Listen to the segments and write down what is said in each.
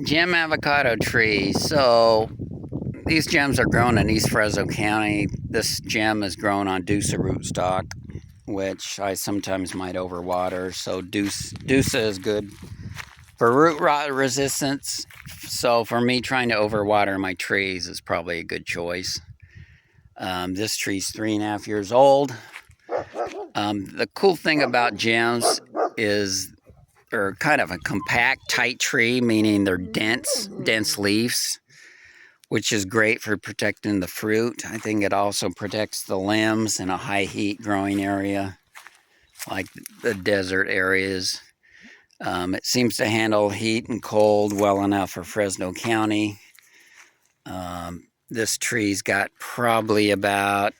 Gem avocado tree. So these gems are grown in East Fresno County. This gem is grown on Deuce rootstock, which I sometimes might overwater. So Deuce is good for root rot resistance. So for me, trying to overwater my trees is probably a good choice. This tree's 3.5 years old. The cool thing about gems is they're kind of a compact, tight tree, meaning they're dense leaves, which is great for protecting the fruit. I think it also protects the limbs in a high heat growing area, like the desert areas. It seems to handle heat and cold well enough for Fresno County. This tree's got probably about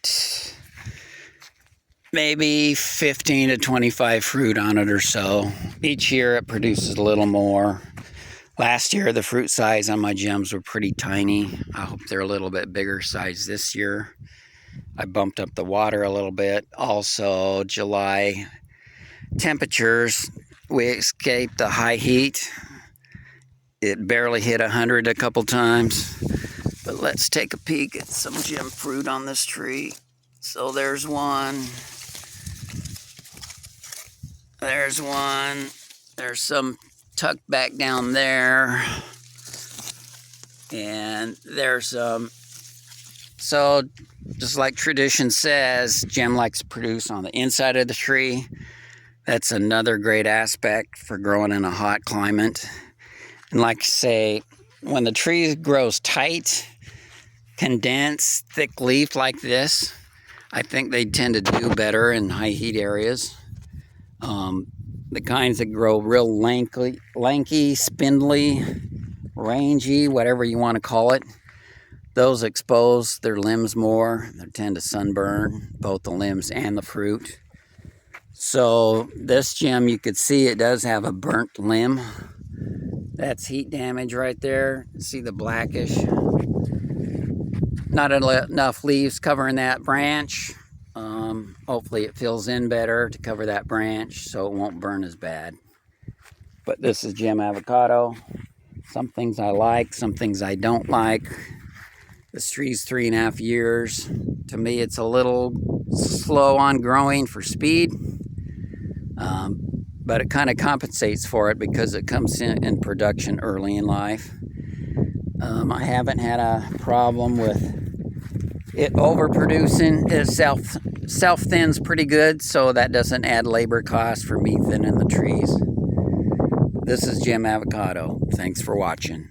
maybe 15 to 25 fruit on it or so. Each year it produces a little more. Last year the fruit size on my gems were pretty tiny. I hope they're a little bit bigger size this year. I bumped up the water a little bit. Also, July temperatures, we escaped the high heat. It barely hit 100 a couple times. But let's take a peek at some gem fruit on this tree. So there's one. There's one. There's some tucked back down there. And there's some. So just like tradition says, gem likes to produce on the inside of the tree. That's another great aspect for growing in a hot climate. And like I say, when the tree grows tight, condensed, thick leaf like this, I think they tend to do better in high heat areas. The kinds that grow real lanky, spindly, rangy, whatever you want to call it, those expose their limbs more. They tend to sunburn both the limbs and the fruit. So this gem, you could see it does have a burnt limb. That's heat damage right there. See the blackish? Not enough leaves covering that branch. Hopefully it fills in better to cover that branch so it won't burn as bad. But this is Gem Avocado. Some things I like, some things I don't like. This tree's 3.5 years. To me, it's a little slow on growing for speed. But it kind of compensates for it because it comes in production early in life. I haven't had a problem with it overproducing. It self thins pretty good, so that doesn't add labor costs for me thinning the trees. This is Gem Avocado. Thanks for watching.